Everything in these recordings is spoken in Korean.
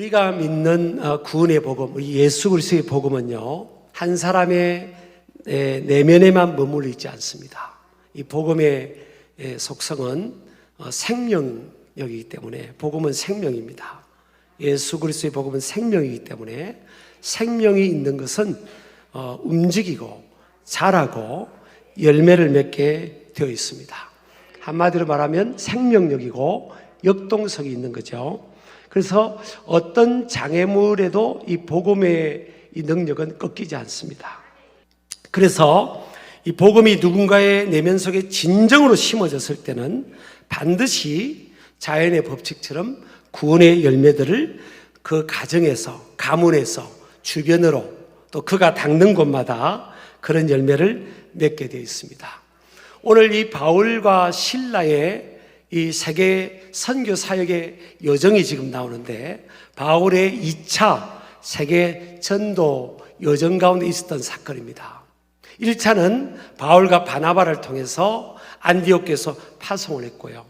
우리가 믿는 구원의 복음, 우리 예수 그리스도의 복음은요, 한 사람의 내면에만 머물러 있지 않습니다. 이 복음의 속성은 생명력이기 때문에, 복음은 생명입니다. 예수 그리스도의 복음은 생명이기 때문에 생명이 있는 것은 움직이고 자라고 열매를 맺게 되어 있습니다. 한마디로 말하면 생명력이고 역동성이 있는 거죠. 그래서 어떤 장애물에도 이 복음의 이 능력은 꺾이지 않습니다. 그래서 이 복음이 누군가의 내면 속에 진정으로 심어졌을 때는 반드시 자연의 법칙처럼 구원의 열매들을 그 가정에서, 가문에서, 주변으로 또 그가 닦는 곳마다 그런 열매를 맺게 되어 있습니다. 오늘 이 바울과 실라의 이 세계 선교 사역의 여정이 지금 나오는데, 바울의 2차 세계 전도 여정 가운데 있었던 사건입니다. 1차는 바울과 바나바를 통해서 안디옥에서 파송을 했고요.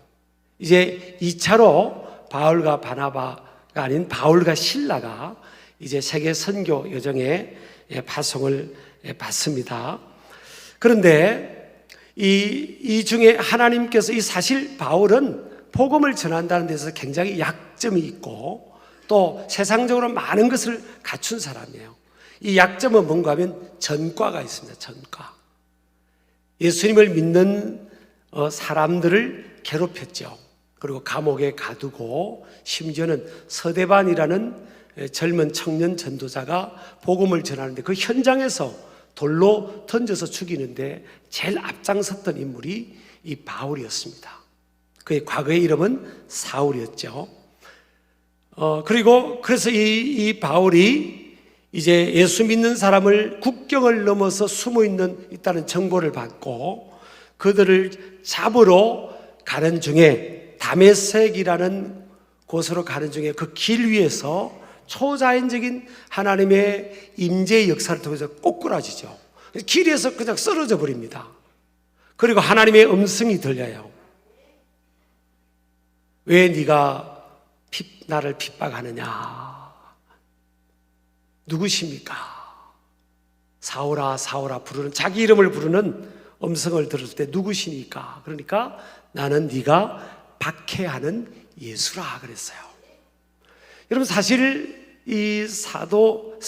이제 2차로 바울과 바나바가 아닌 바울과 실라가 이제 세계 선교 여정에 파송을 받습니다. 그런데 이 중에 하나님께서 이 사실 바울은 복음을 전한다는 데서 굉장히 약점이 있고 또 세상적으로 많은 것을 갖춘 사람이에요. 이 약점은 뭔가 하면 전과가 있습니다. 전과. 예수님을 믿는 사람들을 괴롭혔죠. 그리고 감옥에 가두고 심지어는 서대반이라는 젊은 청년 전도자가 복음을 전하는데 그 현장에서 돌로 던져서 죽이는데 제일 앞장섰던 인물이 이 바울이었습니다. 그의 과거의 이름은 사울이었죠. 그래서 이 바울이 이제 예수 믿는 사람을 국경을 넘어서 숨어 있다는 정보를 받고 그들을 잡으러 가는 중에 다메섹이라는 곳으로 가는 중에 그 길 위에서 초자연적인 하나님의 임재의 역사를 통해서 꼬꾸라지죠. 길에서 그냥 쓰러져 버립니다. 그리고 하나님의 음성이 들려요. 왜 네가 나를 핍박하느냐? 누구십니까? 사울아 사울아 부르는, 자기 이름을 부르는 음성을 들었을 때 누구시니까? 그러니까 나는 네가 박해하는 예수라 그랬어요. 여러분, 사실 이 사도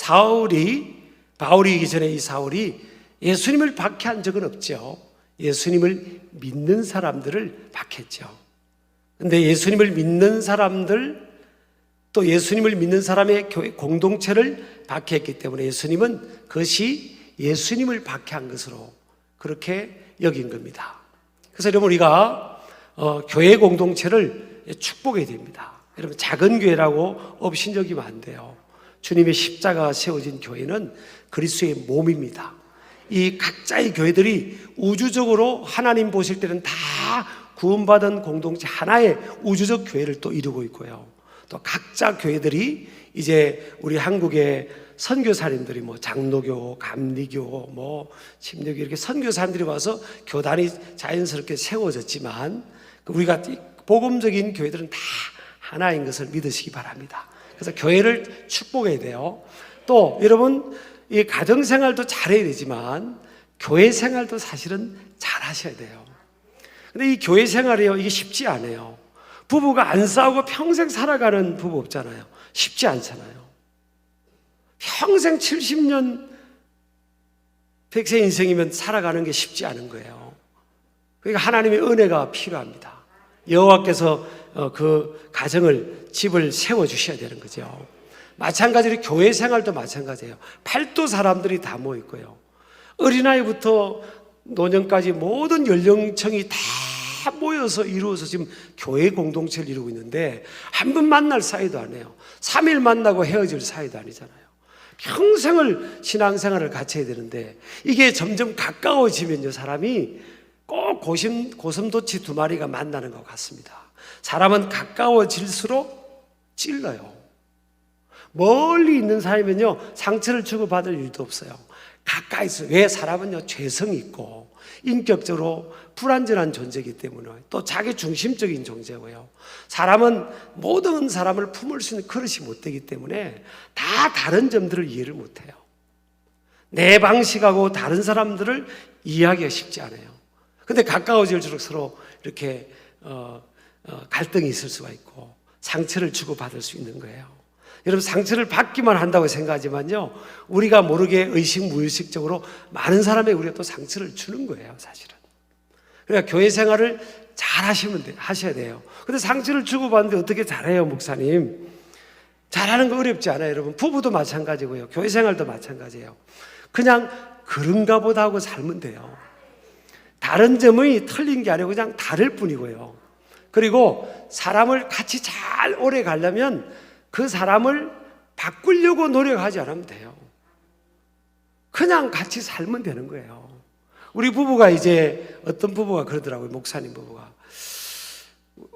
바울이기 전에 이 사울이 예수님을 박해한 적은 없죠. 예수님을 믿는 사람들을 박했죠. 그런데 예수님을 믿는 사람들, 또 예수님을 믿는 사람의 교회 공동체를 박해했기 때문에 예수님은 그것이 예수님을 박해한 것으로 그렇게 여긴 겁니다. 그래서 여러분, 우리가 교회 공동체를 축복해야 됩니다. 여러분, 작은 교회라고 업신여기면 안 돼요. 주님의 십자가가 세워진 교회는 그리스도의 몸입니다. 이 각자의 교회들이 우주적으로 하나님 보실 때는 다 구원받은 공동체 하나의 우주적 교회를 또 이루고 있고요. 또 각자 교회들이 이제 우리 한국의 선교사님들이 장로교, 감리교, 침례교 이렇게 선교사님들이 와서 교단이 자연스럽게 세워졌지만 우리가 복음적인 교회들은 다 하나인 것을 믿으시기 바랍니다. 그래서 교회를 축복해야 돼요. 또 여러분, 이 가정생활도 잘해야 되지만 교회 생활도 사실은 잘 하셔야 돼요. 근데 이 교회 생활이요, 이게 쉽지 않아요. 부부가 안 싸우고 평생 살아가는 부부 없잖아요. 쉽지 않잖아요. 평생 70년 100세 인생이면 살아가는 게 쉽지 않은 거예요. 그러니까 하나님의 은혜가 필요합니다. 여호와께서 그 가정을, 집을 세워주셔야 되는 거죠. 마찬가지로 교회 생활도 마찬가지예요. 팔도 사람들이 다 모이고요. 어린아이부터 노년까지 모든 연령층이 다 모여서 이루어서 지금 교회 공동체를 이루고 있는데 한 번 만날 사이도 아니에요. 3일 만나고 헤어질 사이도 아니잖아요. 평생을 신앙생활을 같이 해야 되는데 이게 점점 가까워지면요, 사람이 꼭 고슴도치 두 마리가 만나는 것 같습니다. 사람은 가까워질수록 찔러요. 멀리 있는 사람이면요, 상처를 주고받을 일도 없어요. 가까이 있어요. 왜? 사람은요, 죄성이 있고 인격적으로 불완전한 존재이기 때문에 또 자기 중심적인 존재고요. 사람은 모든 사람을 품을 수 있는 그릇이 못 되기 때문에 다 다른 점들을 이해를 못해요. 내 방식하고 다른 사람들을 이해하기가 쉽지 않아요. 근데 가까워질수록 서로 이렇게 갈등이 있을 수가 있고 상처를 주고받을 수 있는 거예요. 여러분, 상처를 받기만 한다고 생각하지만요, 우리가 모르게 의식무의식적으로 많은 사람에게 우리가 또 상처를 주는 거예요, 사실은. 그러니까 교회 생활을 잘 하셔야 돼요. 근데 상처를 주고받는데 어떻게 잘해요, 목사님? 잘하는 거 어렵지 않아요, 여러분. 부부도 마찬가지고요, 교회 생활도 마찬가지예요. 그냥 그런가 보다 하고 살면 돼요. 다른 점이 틀린 게 아니고 그냥 다를 뿐이고요. 그리고 사람을 같이 잘 오래 가려면 그 사람을 바꾸려고 노력하지 않으면 돼요. 그냥 같이 살면 되는 거예요. 우리 부부가 이제 어떤 부부가 그러더라고요, 목사님 부부가.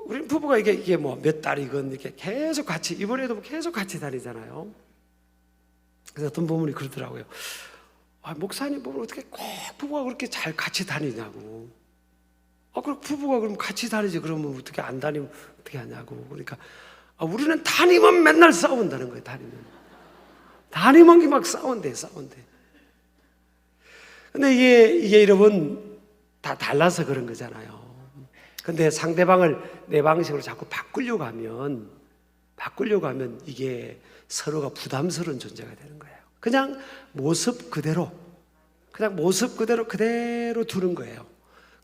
우리 부부가 이게 뭐 몇 달이건 이렇게 계속 같이, 이번에도 계속 같이 다니잖아요. 그래서 어떤 부분이 그러더라고요. 목사님 부부는 어떻게 꼭 부부가 그렇게 잘 같이 다니냐고. 그럼 부부가 그럼 같이 다니지, 그러면 어떻게 안 다니면 어떻게 하냐고. 그러니까 우리는 다니면 맨날 싸운다는 거예요. 다니면 막 싸운대. 근데 이게 여러분 다 달라서 그런 거잖아요. 근데 상대방을 내 방식으로 자꾸 바꾸려고 하면 이게 서로가 부담스러운 존재가 되는 거예요. 그냥 모습 그대로 두는 거예요.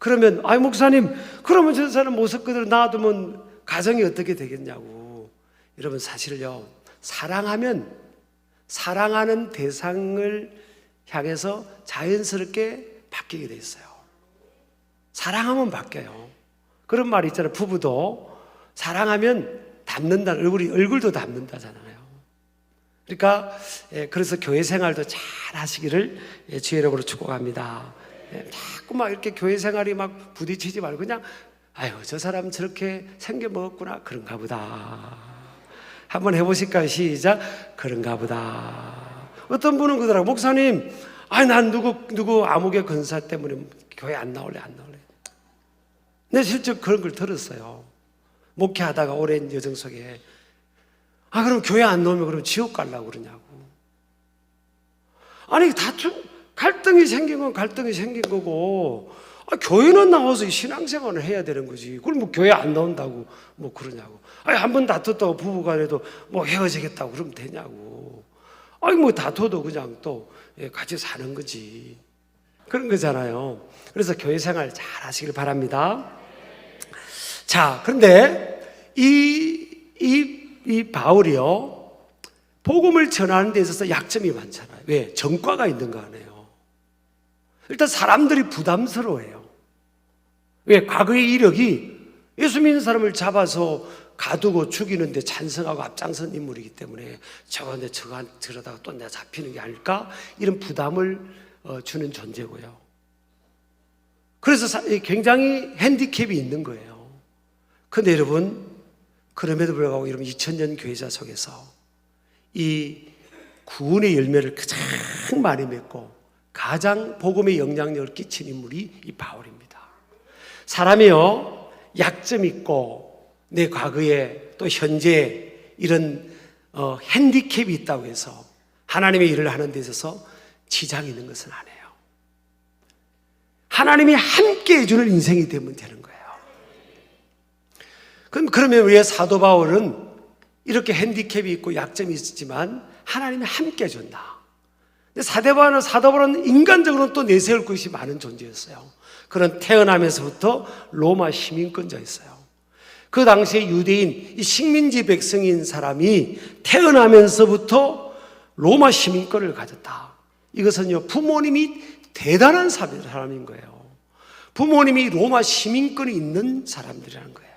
그러면 목사님, 그러면 저 사람 모습 그대로 놔두면 가정이 어떻게 되겠냐고. 여러분, 사실요, 사랑하는 대상을 향해서 자연스럽게 바뀌게 돼 있어요. 사랑하면 바뀌어요. 그런 말이 있잖아요. 부부도 사랑하면 얼굴도 닮는다잖아요. 그러니까 그래서 교회 생활도 잘 하시기를 주의 이름으로 축복합니다. 자꾸 막 이렇게 교회 생활이 막 부딪히지 말고 그냥 저 사람 저렇게 생겨 먹었구나, 그런가 보다. 한번 해보실까요? 시작. 그런가 보다. 어떤 분은 그러더라고, 목사님, 난 누구 암흑의 권사 때문에 교회 안 나올래. 근데 실제 그런 걸 들었어요. 목회하다가 오랜 여정 속에 그럼 교회 안 나오면 그럼 지옥 가려고 그러냐고. 갈등이 생긴 건 갈등이 생긴 거고, 교회는 나와서 신앙생활을 해야 되는 거지. 그럼 뭐 교회 안 나온다고 뭐 그러냐고. 한 번 다퉜다고 부부간에도 뭐 헤어지겠다고 그러면 되냐고. 뭐 다퉈도 그냥 또 같이 사는 거지. 그런 거잖아요. 그래서 교회 생활 잘 하시길 바랍니다. 자, 그런데 이 바울이요, 복음을 전하는 데 있어서 약점이 많잖아요. 왜? 전과가 있는 거 아니에요. 일단 사람들이 부담스러워해요. 왜? 과거의 이력이 예수 믿는 사람을 잡아서 가두고 죽이는데 찬성하고 앞장선 인물이기 때문에 저런데 저러다가 또 내가 잡히는 게 아닐까? 이런 부담을 주는 존재고요. 그래서 굉장히 핸디캡이 있는 거예요. 그런데 여러분, 그럼에도 불구하고 여러분 2000년 교회자 속에서 이 구원의 열매를 가장 많이 맺고 가장 복음의 영향력을 끼친 인물이 이 바울입니다. 사람이요, 약점 있고 내 과거에 또 현재 이런 핸디캡이 있다고 해서 하나님의 일을 하는 데 있어서 지장이 있는 것은 아니에요. 하나님이 함께 해주는 인생이 되면 되는 거예요. 그러면 왜 사도 바울은 이렇게 핸디캡이 있고 약점이 있지만 하나님이 함께 해준다. 근데 사도 바울은 인간적으로는 또 내세울 것이 많은 존재였어요. 그는 태어나면서부터 로마 시민권자였어요. 그 당시에 유대인, 이 식민지 백성인 사람이 태어나면서부터 로마 시민권을 가졌다. 이것은요, 부모님이 대단한 사람인 거예요. 부모님이 로마 시민권이 있는 사람들이라는 거예요.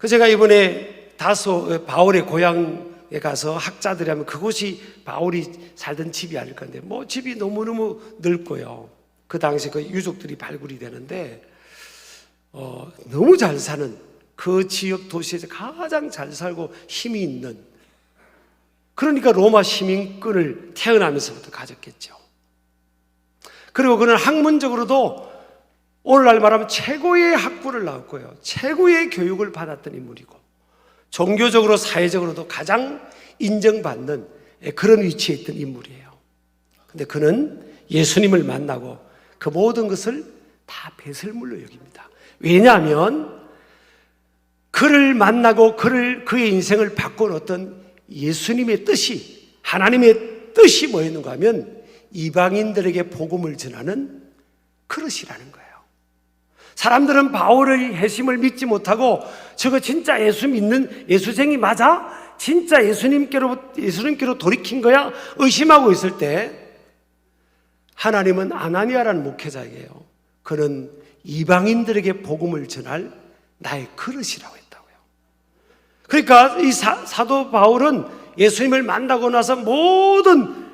제가 이번에 다소 바울의 고향에 가서 학자들이 하면 그곳이 바울이 살던 집이 아닐 건데, 집이 너무너무 넓고요. 그 당시 그 유족들이 발굴이 되는데, 너무 잘 사는 그 지역 도시에서 가장 잘 살고 힘이 있는, 그러니까 로마 시민권을 태어나면서부터 가졌겠죠. 그리고 그는 학문적으로도 오늘날 말하면 최고의 학부를 나왔고요, 최고의 교육을 받았던 인물이고, 종교적으로 사회적으로도 가장 인정받는 그런 위치에 있던 인물이에요. 근데 그는 예수님을 만나고 그 모든 것을 다 배설물로 여깁니다. 왜냐하면 그를 만나고 그의 인생을 바꿔놓았던 예수님의 뜻이, 하나님의 뜻이 뭐였는가 하면 이방인들에게 복음을 전하는 그릇이라는 거예요. 사람들은 바울의 회심을 믿지 못하고 저거 진짜 예수 믿는 예수쟁이 맞아? 진짜 예수님께로 돌이킨 거야? 의심하고 있을 때 하나님은 아나니아라는 목회자에게요, 그는 이방인들에게 복음을 전할 나의 그릇이라고 했다고요. 그러니까 이 사도 바울은 예수님을 만나고 나서 모든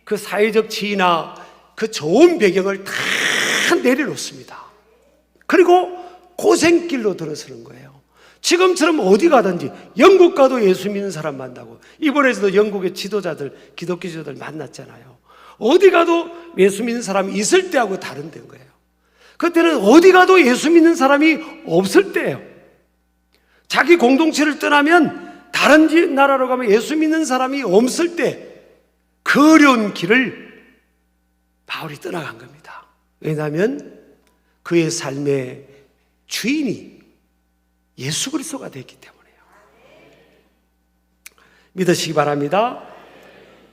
그 사회적 지위나 그 좋은 배경을 다 내려놓습니다. 그리고 고생길로 들어서는 거예요. 지금처럼 어디 가든지, 영국 가도 예수 믿는 사람 만나고, 이번에도 영국의 지도자들, 기독교 지도자들 만났잖아요. 어디 가도 예수 믿는 사람이 있을 때하고 다른 데인 거예요. 그때는 어디 가도 예수 믿는 사람이 없을 때예요. 자기 공동체를 떠나면 다른 나라로 가면 예수 믿는 사람이 없을 때 그 어려운 길을 바울이 떠나간 겁니다. 왜냐하면 그의 삶의 주인이 예수 그리스도가 됐기 때문에요. 믿으시기 바랍니다.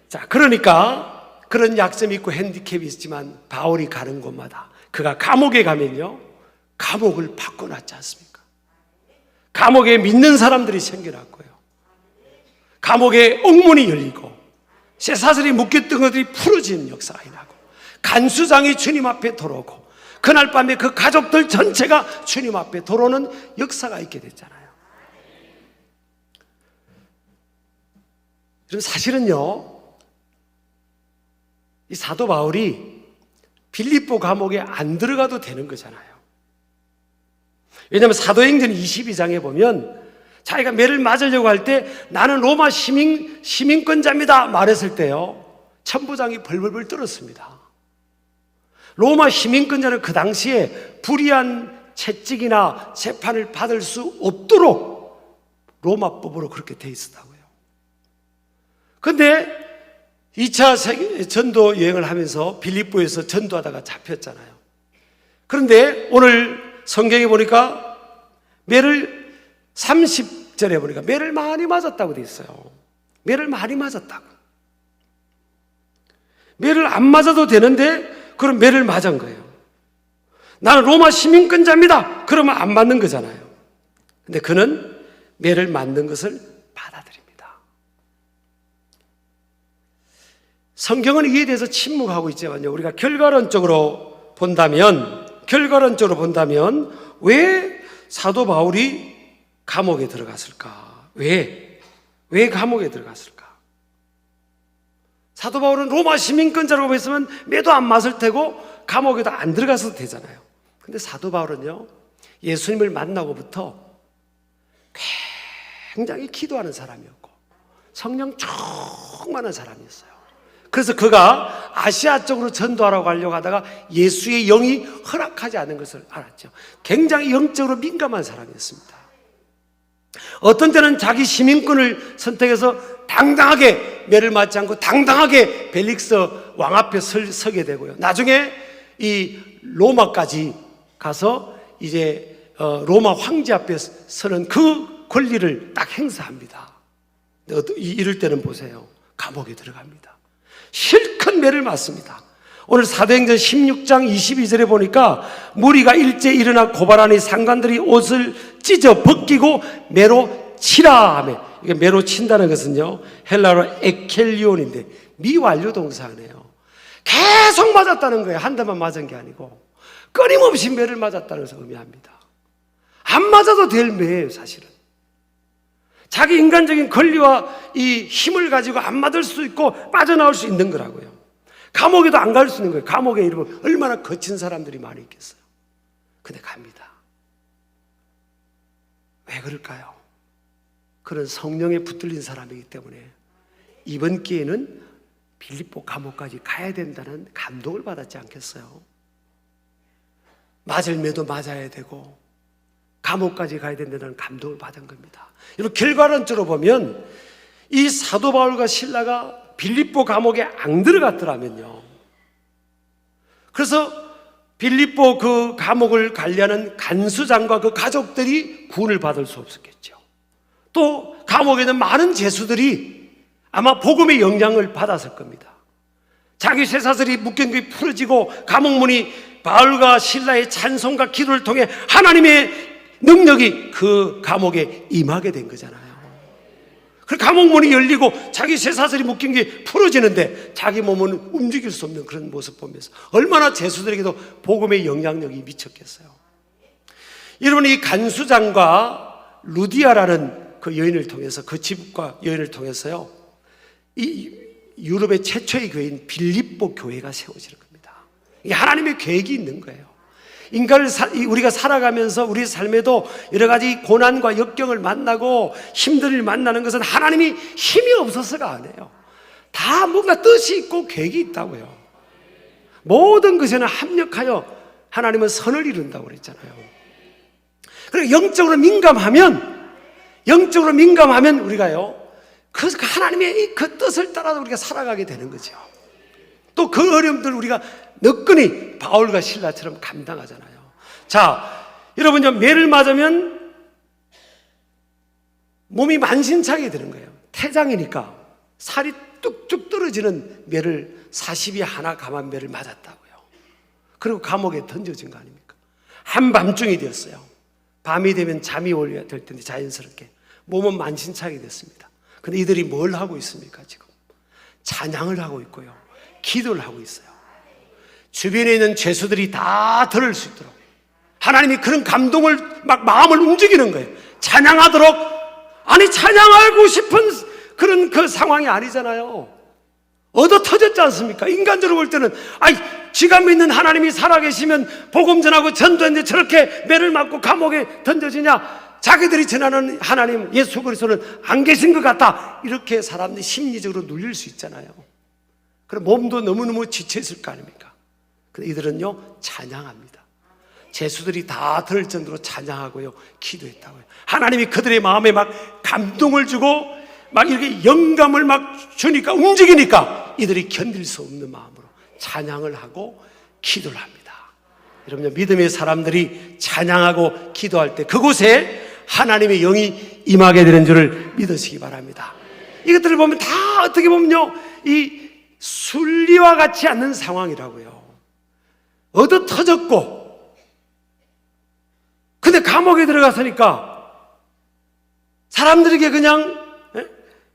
자, 그러니까 그런 약점이 있고 핸디캡이 있지만 바울이 가는 곳마다, 그가 감옥에 가면요, 감옥을 바꿔놨지 않습니까? 감옥에 믿는 사람들이 생겨났고요, 감옥에 옥문이 열리고 쇠사슬이 묶였던 것들이 풀어지는 역사가 일어나고, 간수장이 주님 앞에 들어오고, 그날 밤에 그 가족들 전체가 주님 앞에 들어오는 역사가 있게 됐잖아요. 그럼 사실은요, 이 사도 바울이 빌립보 감옥에 안 들어가도 되는 거잖아요. 왜냐하면 사도행전 22장에 보면 자기가 매를 맞으려고 할 때 나는 로마 시민권자입니다 말했을 때요, 천부장이 벌벌벌 떨었습니다. 로마 시민권자는 그 당시에 불이한 채찍이나 재판을 받을 수 없도록 로마법으로 그렇게 돼 있었다고요. 그런데 2차 전도 여행을 하면서 빌립보에서 전도하다가 잡혔잖아요. 그런데 오늘 성경에 보니까 매를 30절에 보니까 매를 많이 맞았다고 돼 있어요. 매를 많이 맞았다고. 매를 안 맞아도 되는데 그럼 매를 맞은 거예요. 나는 로마 시민권자입니다. 그러면 안 맞는 거잖아요. 근데 그는 매를 맞는 것을 받아들입니다. 성경은 이에 대해서 침묵하고 있지만요, 우리가 결과론적으로 본다면 왜 사도 바울이 감옥에 들어갔을까? 왜 감옥에 들어갔을까? 사도 바울은 로마 시민권자라고 했으면 매도 안 맞을 테고 감옥에도 안 들어가서도 되잖아요. 근데 사도 바울은요, 예수님을 만나고부터 굉장히 기도하는 사람이었고 성령 충만한 사람이었어요. 그래서 그가 아시아 쪽으로 전도하라고 하려고 하다가 예수의 영이 허락하지 않은 것을 알았죠. 굉장히 영적으로 민감한 사람이었습니다. 어떤 때는 자기 시민권을 선택해서 당당하게 매를 맞지 않고 당당하게 벨릭스 왕 앞에 서게 되고요, 나중에 이 로마까지 가서 이제 로마 황제 앞에 서는 그 권리를 딱 행사합니다. 이럴 때는 보세요, 감옥에 들어갑니다. 실컷 매를 맞습니다. 오늘 사도행전 16장 22절에 보니까 무리가 일제 일어나 고발하니 상관들이 옷을 찢어 벗기고 매로 치라 하며, 이게 매로 친다는 것은요, 헬라어로 에켈리온인데 미완료 동사네요. 계속 맞았다는 거예요. 한 대만 맞은 게 아니고 끊임없이 매를 맞았다는 것을 의미합니다. 안 맞아도 될 매예요. 사실은 자기 인간적인 권리와 이 힘을 가지고 안 맞을 수 있고 빠져나올 수 있는 거라고요. 감옥에도 안 갈 수 있는 거예요. 감옥에 이르면 얼마나 거친 사람들이 많이 있겠어요. 근데 갑니다. 왜 그럴까요? 그런 성령에 붙들린 사람이기 때문에 이번 기회는 빌립보 감옥까지 가야 된다는 감동을 받았지 않겠어요? 맞을 매도 맞아야 되고 감옥까지 가야 된다는 감동을 받은 겁니다. 여러분, 결과론적으로 보면 이 사도 바울과 실라가 빌립보 감옥에 안 들어갔더라면요, 그래서 빌립보 그 감옥을 관리하는 간수장과 그 가족들이 구원을 받을 수 없었겠죠. 또 감옥에 있는 많은 죄수들이 아마 복음의 영향을 받았을 겁니다. 자기 쇠사슬이 묶인 게 풀어지고 감옥문이 바울과 실라의 찬송과 기도를 통해 하나님의 능력이 그 감옥에 임하게 된 거잖아요. 그 감옥문이 열리고 자기 쇠사슬이 묶인 게 풀어지는데 자기 몸은 움직일 수 없는 그런 모습 보면서 얼마나 죄수들에게도 복음의 영향력이 미쳤겠어요. 여러분, 이 간수장과 루디아라는 그 여인을 통해서, 그 집과 여인을 통해서요, 이 유럽의 최초의 교회인 빌립보 교회가 세워지는 겁니다. 이게 하나님의 계획이 있는 거예요. 인간을 우리가 살아가면서 우리 삶에도 여러 가지 고난과 역경을 만나고 힘든 일을 만나는 것은 하나님이 힘이 없어서가 아니에요. 다 뭔가 뜻이 있고 계획이 있다고요. 모든 것에는 합력하여 하나님은 선을 이룬다고 그랬잖아요. 그리고 영적으로 민감하면 우리가요, 그 하나님의 그 뜻을 따라서 우리가 살아가게 되는 거죠. 또 그 어려움들을 우리가 너끈히 바울과 실라처럼 감당하잖아요. 자, 여러분요, 매를 맞으면 몸이 만신창이 되는 거예요. 태장이니까 살이 뚝뚝 떨어지는 매를 40이 하나 감한 매를 맞았다고요. 그리고 감옥에 던져진 거 아닙니까? 한밤중이 되었어요. 밤이 되면 잠이 올려야 될 텐데 자연스럽게 몸은 만신창이 됐습니다. 근데 이들이 뭘 하고 있습니까? 지금 찬양을 하고 있고요, 기도를 하고 있어요. 주변에 있는 죄수들이 다 들을 수 있도록 하나님이 그런 감동을 막 마음을 움직이는 거예요. 찬양하도록. 아니, 찬양하고 싶은 그런 그 상황이 아니잖아요. 얻어 터졌지 않습니까? 인간적으로 볼 때는, 아이, 지가 믿는 하나님이 살아계시면 복음 전하고 전도했는데 저렇게 매를 맞고 감옥에 던져지냐? 자기들이 전하는 하나님 예수 그리스도는 안 계신 것 같다, 이렇게 사람들이 심리적으로 눌릴 수 있잖아요. 그럼 몸도 너무너무 지쳐있을 거 아닙니까? 근데 이들은요, 찬양합니다. 죄수들이 다 들을 정도로 찬양하고요, 기도했다고요. 하나님이 그들의 마음에 막 감동을 주고 막 이렇게 영감을 막 주니까, 움직이니까 이들이 견딜 수 없는 마음으로 찬양을 하고 기도를 합니다. 여러분, 믿음의 사람들이 찬양하고 기도할 때 그곳에 하나님의 영이 임하게 되는 줄을 믿으시기 바랍니다. 이것들을 보면 다 어떻게 보면요, 이 순리와 같지 않는 상황이라고요. 얻어 터졌고, 근데 감옥에 들어갔으니까 사람들에게 그냥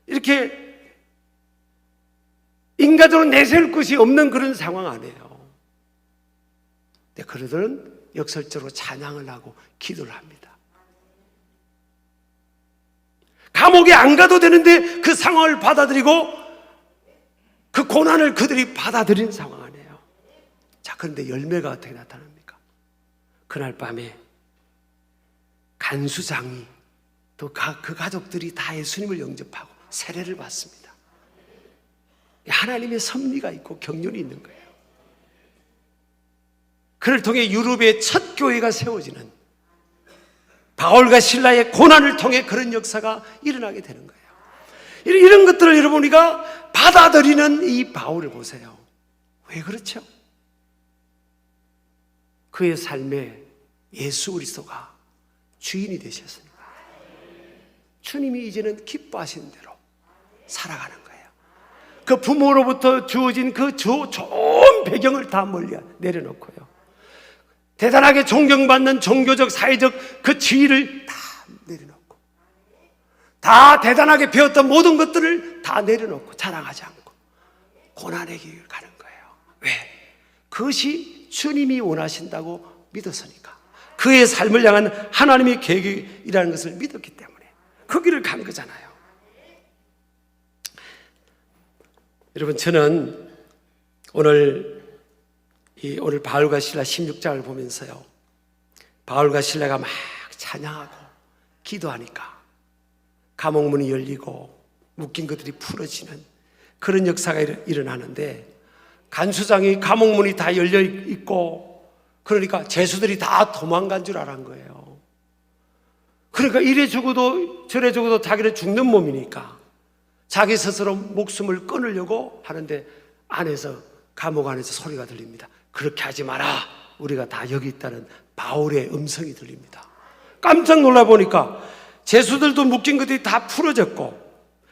이렇게 인간적으로 내세울 것이 없는 그런 상황 아니에요. 근데 그들은 역설적으로 찬양을 하고 기도를 합니다. 감옥에 안 가도 되는데 그 상황을 받아들이고 그 고난을 그들이 받아들인 상황 아니에요. 자, 그런데 열매가 어떻게 나타납니까? 그날 밤에 간수장이 또 그 가족들이 다 예수님을 영접하고 세례를 받습니다. 하나님의 섭리가 있고 경륜이 있는 거예요. 그를 통해 유럽의 첫 교회가 세워지는, 바울과 실라의 고난을 통해 그런 역사가 일어나게 되는 거예요. 이런 것들을 여러분, 우리가 받아들이는 이 바울을 보세요. 왜 그렇죠? 그의 삶에 예수 그리스도가 주인이 되셨으니까 주님이 이제는 기뻐하시는 대로 살아가는 거예요. 그 부모로부터 주어진 그 좋은 배경을 다 멀리 내려놓고요, 대단하게 존경받는 종교적 사회적 그 지위를 다 내려놓고, 다 대단하게 배웠던 모든 것들을 다 내려놓고 자랑하지 않고 고난의 길을 가는 거예요. 왜? 그것이 주님이 원하신다고 믿었으니까, 그의 삶을 향한 하나님의 계획이라는 것을 믿었기 때문에 그 길을 간 거잖아요. 여러분, 저는 오늘 바울과 실라 16장을 보면서요, 바울과 실라가 막 찬양하고 기도하니까 감옥문이 열리고 묶인 것들이 풀어지는 그런 역사가 일어나는데, 간수장이 감옥문이 다 열려 있고, 그러니까 죄수들이 다 도망간 줄 알은 거예요. 그러니까 이래 죽어도 저래 죽어도 자기는 죽는 몸이니까 자기 스스로 목숨을 끊으려고 하는데, 감옥 안에서 소리가 들립니다. 그렇게 하지 마라. 우리가 다 여기 있다는 바울의 음성이 들립니다. 깜짝 놀라 보니까 죄수들도 묶인 것들이 다 풀어졌고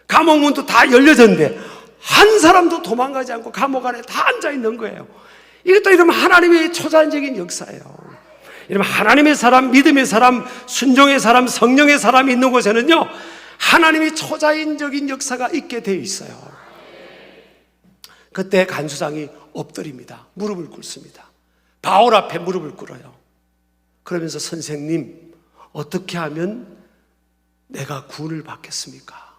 감옥문도 다 열려졌는데 한 사람도 도망가지 않고 감옥 안에 다 앉아 있는 거예요. 이것도 이러면 하나님의 초자연적인 역사예요. 이러면 하나님의 사람, 믿음의 사람, 순종의 사람, 성령의 사람이 있는 곳에는요, 하나님의 초자연적인 역사가 있게 되어 있어요. 그때 간수장이 엎드립니다. 무릎을 꿇습니다. 바울 앞에 무릎을 꿇어요. 그러면서 선생님, 어떻게 하면 내가 구원을 받겠습니까?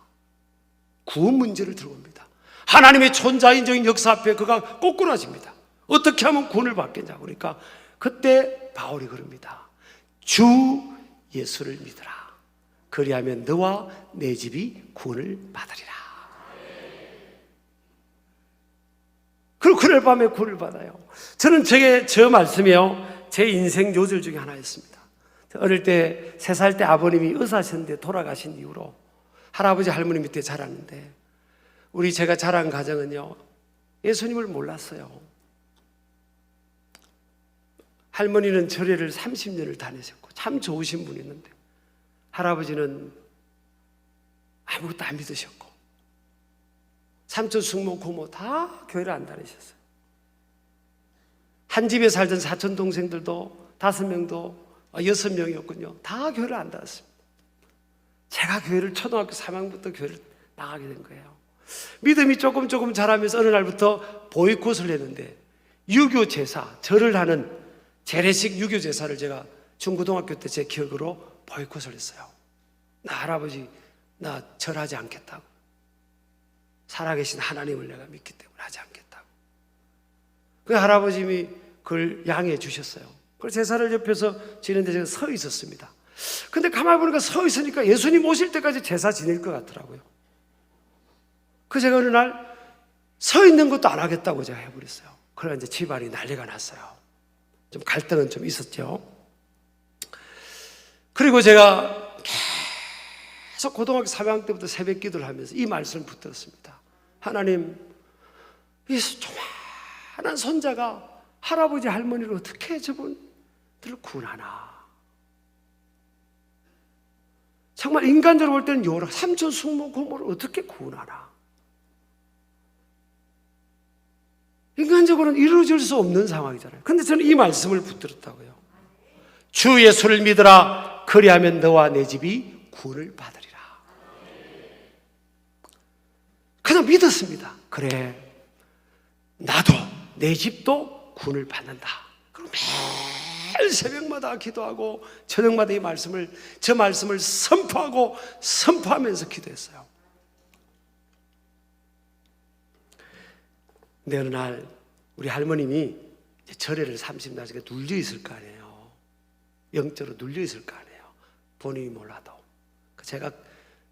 구원 문제를 들어옵니다. 하나님의 천자인적인 역사 앞에 그가 꼬꾸라집니다. 어떻게 하면 구원을 받겠냐. 그러니까 그때 바울이 그럽니다. 주 예수를 믿으라. 그리하면 너와 내 집이 구원을 받으리라. 그리고 그날 밤에 구원을 받아요. 저는 저 말씀이요, 제 인생 요절 중에 하나였습니다. 어릴 때 3살 때 아버님이 의사하셨는데 돌아가신 이후로 할아버지 할머니 밑에 자랐는데, 제가 자란 가정은요, 예수님을 몰랐어요. 할머니는 절에를 30년을 다니셨고 참 좋으신 분이었는데, 할아버지는 아무것도 안 믿으셨고, 삼촌, 숙모, 고모 다 교회를 안 다니셨어요. 한 집에 살던 사촌 동생들도 5명도 6명이었군요. 다 교회를 안 다녔습니다. 제가 교회를 초등학교 3학년부터 교회를 나가게 된 거예요. 믿음이 조금 자라면서 어느 날부터 보이콧을 했는데, 유교 제사, 절을 하는 재래식 유교 제사를 제가 중고등학교 때 제 기억으로 보이콧을 했어요. 나 할아버지, 나 절하지 않겠다고. 살아계신 하나님을 내가 믿기 때문에 하지 않겠다고. 그 할아버님이 그걸 양해해 주셨어요. 그래서 제사를 옆에서 지내는데 제가 서 있었습니다. 근데 가만히 보니까 서 있으니까 예수님 오실 때까지 제사 지낼 것 같더라고요. 그래서 제가 어느 날 서 있는 것도 안 하겠다고 제가 해버렸어요. 그래서 이제 집안이 난리가 났어요. 좀 갈등은 좀 있었죠. 그리고 제가 계속 고등학교 3학년 때부터 새벽 기도를 하면서 이 말씀을 붙들었습니다. 하나님, 이 조만한 손자가 할아버지 할머니를 어떻게 저분들을 구원하나. 정말 인간적으로 볼 때는 요라 삼촌, 숙모, 고모를 어떻게 구원하나. 인간적으로는 이루어질 수 없는 상황이잖아요. 근데 저는 이 말씀을 붙들었다고요. 주 예수를 믿으라. 그리하면 너와 내 집이 구원을 받으리라. 그냥 믿었습니다. 그래, 나도 내 집도 구원을 받는다. 그럼 매일 새벽마다 기도하고 저녁마다 저 말씀을 선포하면서 기도했어요. 근데 어느 날 우리 할머님이 절에를 30날씩 눌려 있을 거 아니에요. 영적으로 눌려 있을 거 아니에요. 본인이 몰라도. 제가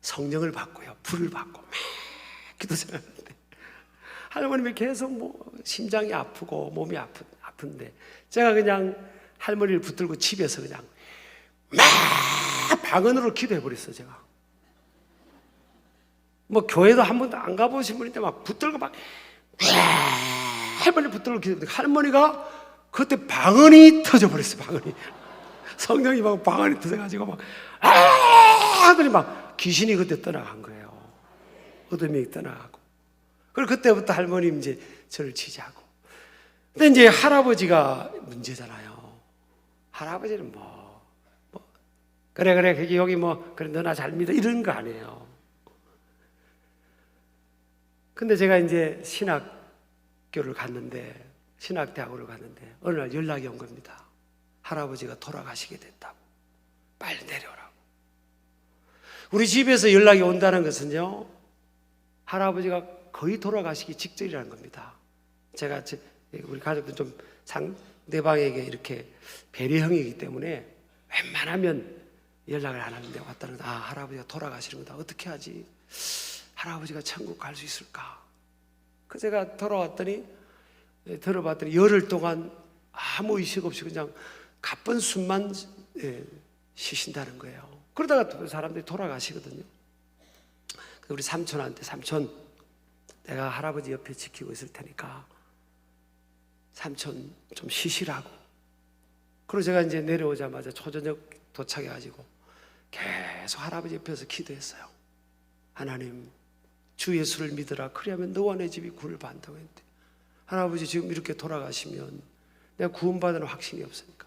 성령을 받고요, 불을 받고 막 기도 생활하는데, 할머님이 계속 심장이 아프고 몸이 아픈데, 제가 그냥 할머니를 붙들고 집에서 그냥 막 방언으로 기도해버렸어요. 제가 교회도 한 번도 안 가보신 분인데 막 붙들고 막 할머니 붙들고 기도했는데, 할머니가 그때 방언이 터져버렸어요. 방언이, 성령이 막 방언이 터져가지고 막 하더니 막 귀신이 그때 떠나간 거예요. 어둠이 떠나가고. 그리고 그때부터 할머님 이제 저를 치자고. 근데 이제 할아버지가 문제잖아요. 할아버지는 그래 여기 그래 너나 잘 믿어 이런 거 아니에요. 근데 제가 이제 신학교를 갔는데, 신학대학으로 갔는데 어느 날 연락이 온 겁니다. 할아버지가 돌아가시게 됐다고. 빨리 내려오라고. 우리 집에서 연락이 온다는 것은요, 할아버지가 거의 돌아가시기 직전이라는 겁니다. 제가 우리 가족들 좀 상대방에게 이렇게 배려형이기 때문에 웬만하면 연락을 안 하는데 왔다는, 할아버지가 돌아가시는 거다. 어떻게 하지? 할아버지가 천국 갈 수 있을까? 그 제가 돌아왔더니 들어봤더니 열흘 동안 아무 의식 없이 그냥 가쁜 숨만 쉬신다는 거예요. 그러다가 사람들이 돌아가시거든요. 우리 삼촌한테 삼촌 내가 할아버지 옆에 지키고 있을 테니까 삼촌 좀 쉬시라고. 그리고 제가 이제 내려오자마자 초저녁 도착해가지고 계속 할아버지 옆에서 기도했어요. 하나님 주 예수를 믿으라. 그리하면 너와 내 집이 구원을 받는다고 했는데 할아버지 지금 이렇게 돌아가시면 내가 구원받는 확신이 없으니까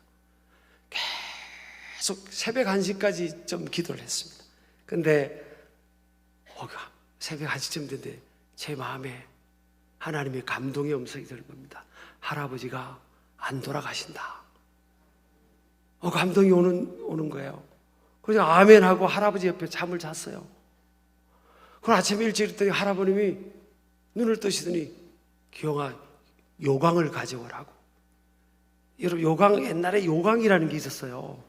계속 새벽 1시까지 좀 기도를 했습니다. 근데 새벽 1시쯤 됐는데 제 마음에 하나님의 감동의 음성이 들은 겁니다. 할아버지가 안 돌아가신다. 감동이 오는 거예요. 그래서 아멘하고 할아버지 옆에 잠을 잤어요. 그럼 아침에 일찍 일어났더니 할아버님이 눈을 뜨시더니 기영아 요강을 가져오라고. 여러분 요강, 옛날에 요강이라는 게 있었어요.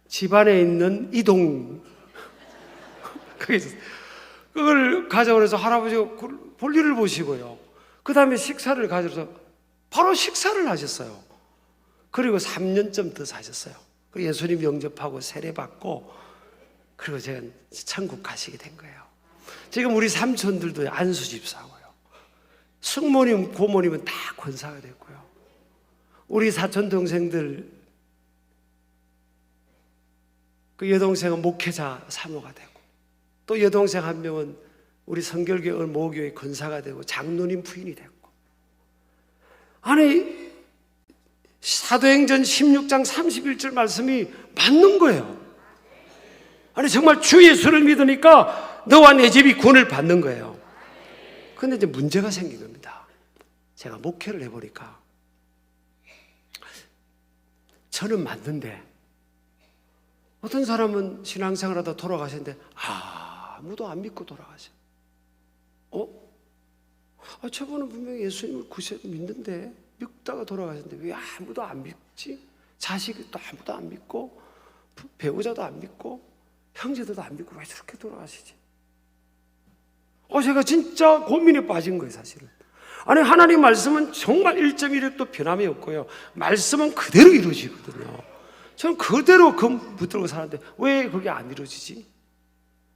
집안에 있는 이동 그게 있었어요. 그걸 가져오면서 할아버지가 볼일을 보시고요. 그 다음에 식사를 가져서 바로 식사를 하셨어요. 그리고 3년쯤 더 사셨어요. 그리고 예수님 영접하고 세례받고 그리고 제가 천국 가시게 된 거예요. 지금 우리 삼촌들도 안수 집사고요. 숙모님, 고모님은 다 권사가 됐고요. 우리 사촌 동생들 그 여동생은 목회자 사모가 되고 또 여동생 한 명은 우리 성결교회 모교회 권사가 되고 장로님 부인이 됐고. 아니 사도행전 16장 31절 말씀이 맞는 거예요. 아니 정말 주 예수를 믿으니까 너와 내 집이 구원을 받는 거예요. 그런데 이제 문제가 생긴 겁니다. 제가 목회를 해보니까 저는 맞는데 어떤 사람은 신앙생활 하다 돌아가셨는데 아무도 안 믿고 돌아가셔. 저분은 분명히 예수님을 믿는데 믿다가 돌아가셨는데 왜 아무도 안 믿지? 자식도 아무도 안 믿고 배우자도 안 믿고 형제들도 안 믿고 왜 저렇게 돌아가시지? 제가 진짜 고민에 빠진 거예요, 사실은. 아니 하나님 말씀은 정말 1.1획도 변함이 없고요. 말씀은 그대로 이루어지거든요. 저는 그대로 붙들고 살았는데 왜 그게 안 이루어지지?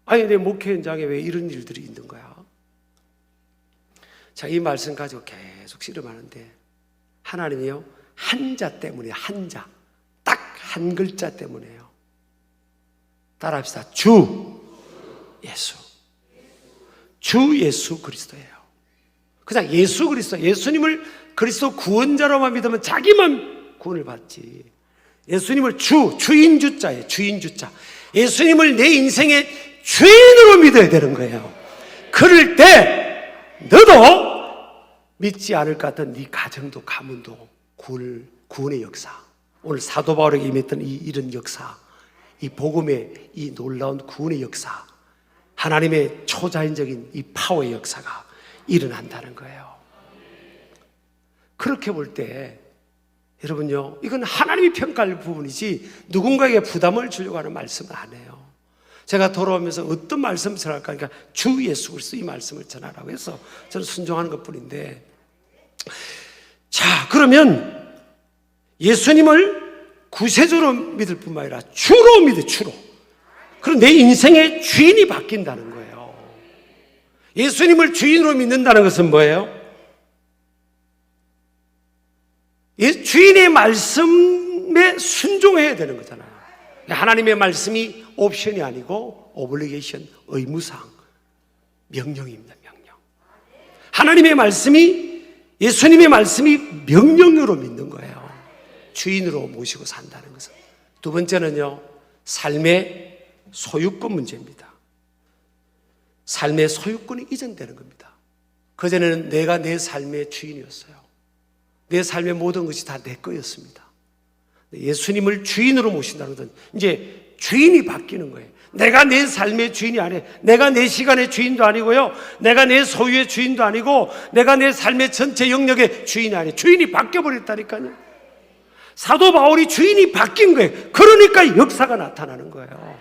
아니 내 목회 현장에 왜 이런 일들이 있는 거야? 자, 이 말씀 가지고 계속 씨름하는데 하나님이요 한자 때문에 한자 딱 한 글자 때문에요. 따라합시다. 주 예수. 주 예수 그리스도예요. 그냥 예수 그리스도, 예수님을 그리스도 구원자로만 믿으면 자기만 구원을 받지. 예수님을 주인 주자예요. 주인 주자. 예수님을 내 인생의 주인으로 믿어야 되는 거예요. 그럴 때 너도 믿지 않을 것 같은 네 가정도 가문도 구원의 역사, 오늘 사도 바울에게 임했던 이런 역사, 이 복음의 이 놀라운 구원의 역사, 하나님의 초자연적인 이 파워의 역사가 일어난다는 거예요. 그렇게 볼 때 여러분요, 이건 하나님이 평가할 부분이지 누군가에게 부담을 주려고 하는 말씀은 아니에요. 제가 돌아오면서 어떤 말씀을 전할까 하니까 주 예수 그리스도 이 말씀을 전하라고 해서 저는 순종하는 것뿐인데, 자 그러면 예수님을 구세주로 믿을 뿐만 아니라 주로 믿어. 주로. 그럼 내 인생의 주인이 바뀐다는 거예요. 예수님을 주인으로 믿는다는 것은 뭐예요? 주인의 말씀에 순종해야 되는 거잖아요. 하나님의 말씀이 옵션이 아니고 오블리게이션, 의무상, 명령입니다. 명령. 하나님의 말씀이, 예수님의 말씀이 명령으로 믿는 거예요. 주인으로 모시고 산다는 것은. 두 번째는요, 삶의 소유권 문제입니다. 삶의 소유권이 이전되는 겁니다. 그전에는 내가 내 삶의 주인이었어요. 내 삶의 모든 것이 다 내 거였습니다. 예수님을 주인으로 모신다는 것은 이제 주인이 바뀌는 거예요. 내가 내 삶의 주인이 아니에요. 내가 내 시간의 주인도 아니고요, 내가 내 소유의 주인도 아니고, 내가 내 삶의 전체 영역의 주인이 아니에요. 주인이 바뀌어버렸다니까요. 사도 바울이 주인이 바뀐 거예요. 그러니까 역사가 나타나는 거예요.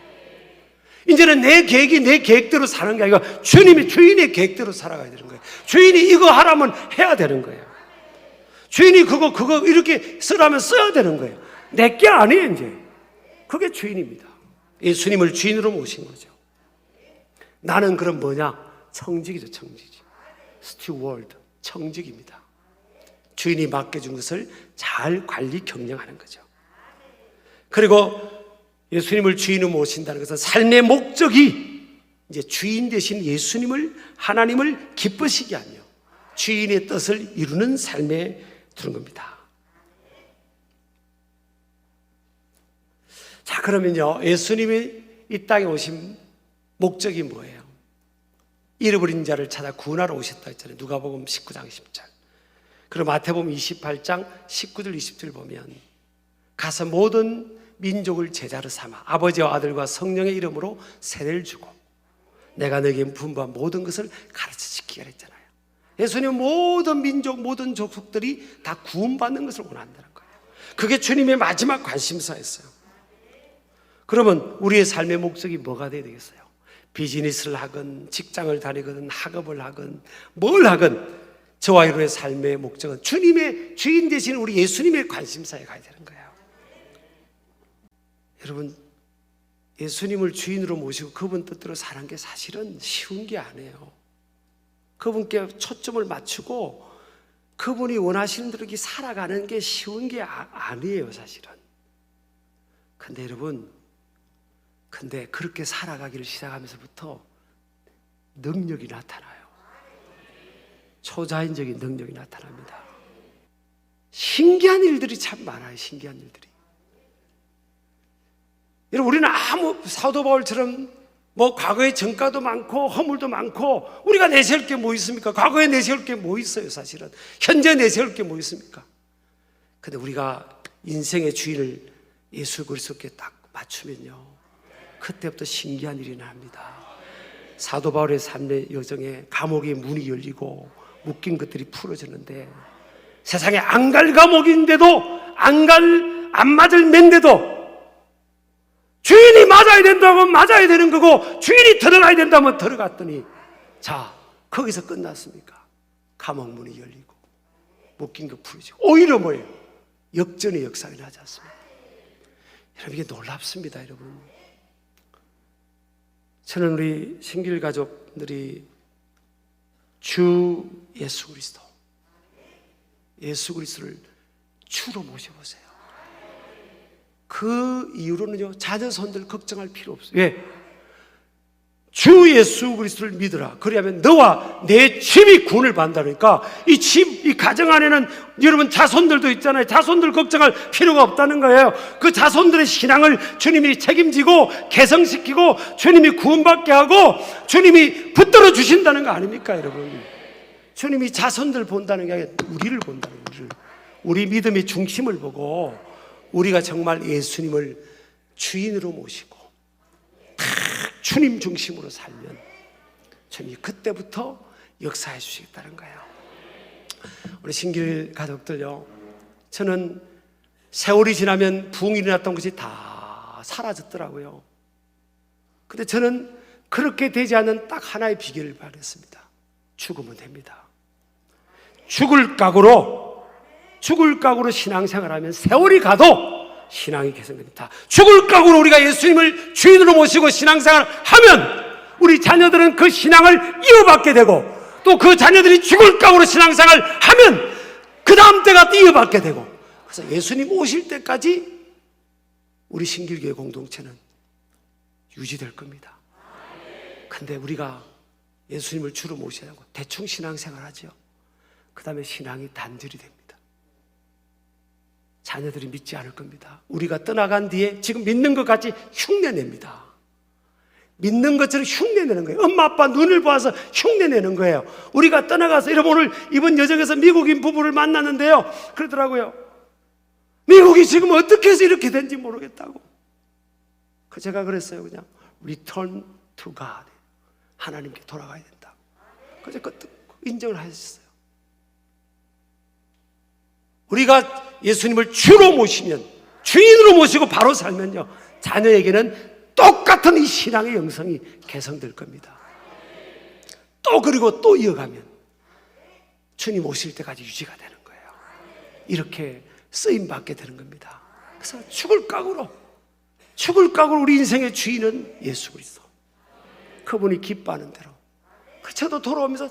이제는 내 계획이 내 계획대로 사는 게 아니라 주님이 주인의 계획대로 살아가야 되는 거예요. 주인이 이거 하라면 해야 되는 거예요. 주인이 그거 이렇게 쓰라면 써야 되는 거예요. 내게 아니에요. 이제 그게 주인입니다. 예수님을 주인으로 모신 거죠. 나는 그럼 뭐냐? 청직이죠. 청직이. 스튜어드, 청직입니다. 주인이 맡겨준 것을 잘 관리 경영하는 거죠. 그리고 예수님을 주인으로 모신다는 것은 삶의 목적이 이제 주인 되신 예수님을, 하나님을 기쁘시게 하며 주인의 뜻을 이루는 삶에 두는 겁니다. 자, 그러면요, 예수님이 이 땅에 오신 목적이 뭐예요? 잃어버린 자를 찾아 구원하러 오셨다 했잖아요. 누가복음 19장 10절. 그리고 마태복음 28장 19절 20절 보면 가서 모든 민족을 제자로 삼아 아버지와 아들과 성령의 이름으로 세례를 주고 내가 너에게 분부한 모든 것을 가르쳐 지키게 했잖아요. 예수님은 모든 민족, 모든 족속들이 다 구원받는 것을 원한다는 거예요. 그게 주님의 마지막 관심사였어요. 그러면 우리의 삶의 목적이 뭐가 돼야 되겠어요? 비즈니스를 하건 직장을 다니건 학업을 하건 뭘 하건 저와 여러분의 삶의 목적은 주님의 주인 되신 우리 예수님의 관심사에 가야 되는 거예요. 여러분, 예수님을 주인으로 모시고 그분 뜻대로 사는 게 사실은 쉬운 게 아니에요. 그분께 초점을 맞추고 그분이 원하시는 대로 이렇게 살아가는 게 쉬운 게 아니에요, 사실은. 근데 여러분, 그렇게 살아가기를 시작하면서부터 능력이 나타나요. 초자연적인 능력이 나타납니다. 신기한 일들이 참 많아요. 신기한 일들이. 여러분, 우리는 아무 사도 바울처럼 뭐 과거에 전과도 많고 허물도 많고 우리가 내세울 게 뭐 있습니까? 과거에 내세울 게 뭐 있어요, 사실은. 현재 내세울 게 뭐 있습니까? 근데 우리가 인생의 주인을 예수 그리스도께 딱 맞추면요, 그때부터 신기한 일이 납니다. 사도 바울의 삶의 여정에 감옥의 문이 열리고 묶인 것들이 풀어졌는데, 세상에 안 갈 감옥인데도 안 맞을 맨데도 주인이 맞아야 된다면 맞아야 되는 거고 주인이 들어가야 된다면 들어갔더니, 자, 거기서 끝났습니까? 감옥 문이 열리고 묶인 거 풀어지고 오히려 뭐예요? 역전의 역사가 나지 않습니까? 여러분, 이게 놀랍습니다. 여러분, 저는 우리 신길 가족들이 주 예수 그리스도를 주로 모셔보세요. 그 이후로는요, 자녀손들 걱정할 필요 없어요. 왜? 주 예수 그리스도를 믿으라. 그리하면 너와 내 집이 구원을 받는다니까. 이 가정 안에는 여러분 자손들도 있잖아요. 자손들 걱정할 필요가 없다는 거예요. 그 자손들의 신앙을 주님이 책임지고 개성시키고 주님이 구원받게 하고 주님이 붙들어 주신다는 거 아닙니까, 여러분? 주님이 자손들 본다는 게 아니라 우리를 본다는 거예요. 우리 믿음의 중심을 보고 우리가 정말 예수님을 주인으로 모시고 주님 중심으로 살면 주님이 그때부터 역사해 주시겠다는 거예요. 우리 신길 가족들요, 저는 세월이 지나면 부흥이 일어났던 것이 다 사라졌더라고요. 근데 저는 그렇게 되지 않는 딱 하나의 비결을 발견했습니다. 죽으면 됩니다. 죽을 각오로 신앙생활하면 세월이 가도 신앙이 개선됩니다. 죽을 각오로 우리가 예수님을 주인으로 모시고 신앙생활을 하면 우리 자녀들은 그 신앙을 이어받게 되고, 또 그 자녀들이 죽을 각오로 신앙생활을 하면 그 다음 때가 이어받게 되고, 그래서 예수님 오실 때까지 우리 신길교회 공동체는 유지될 겁니다. 근데 우리가 예수님을 주로 모셔야 하고 대충 신앙생활 하죠. 그 다음에 신앙이 단절이 됩니다. 자녀들이 믿지 않을 겁니다. 우리가 떠나간 뒤에 지금 믿는 것 같이 흉내냅니다. 믿는 것처럼 흉내내는 거예요. 엄마 아빠 눈을 봐서 흉내내는 거예요. 우리가 떠나가서, 여러분, 오늘 이번 여정에서 미국인 부부를 만났는데요, 그러더라고요. 미국이 지금 어떻게 해서 이렇게 된지 모르겠다고. 제가 그랬어요. 그냥 Return to God, 하나님께 돌아가야 된다고. 그래서 인정을 하셨어요. 우리가 예수님을 주로 모시면, 주인으로 모시고 바로 살면요, 자녀에게는 똑같은 이 신앙의 영성이 개성될 겁니다. 또 그리고 또 이어가면 주님 오실 때까지 유지가 되는 거예요. 이렇게 쓰임받게 되는 겁니다. 그래서 죽을 각오로 우리 인생의 주인은 예수 그리스도. 그분이 기뻐하는 대로. 저도 돌아오면서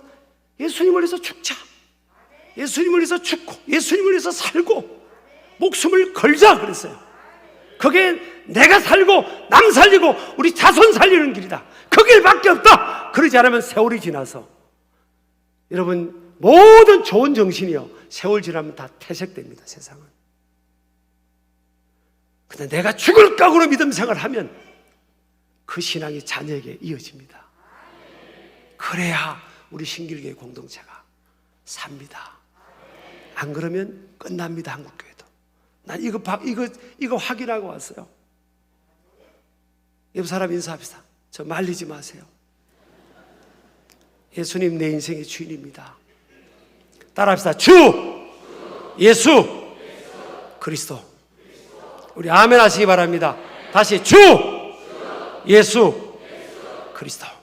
예수님을 위해서 죽자, 예수님을 위해서 죽고 예수님을 위해서 살고 목숨을 걸자 그랬어요. 그게 내가 살고 남 살리고 우리 자손 살리는 길이다. 그 길밖에 없다. 그러지 않으면 세월이 지나서 여러분 모든 좋은 정신이요 세월 지나면 다 퇴색됩니다. 세상은. 근데 내가 죽을 각오로 믿음 생활하면 그 신앙이 자녀에게 이어집니다. 그래야 우리 신길교회 공동체가 삽니다. 안 그러면 끝납니다. 한국교회도. 난 이거 확인하고 왔어요. 옆 사람 인사합시다. 저 말리지 마세요. 예수님 내 인생의 주인입니다. 따라합시다. 주 예수 그리스도. 우리 아멘 하시기 바랍니다. 다시 주 예수 그리스도.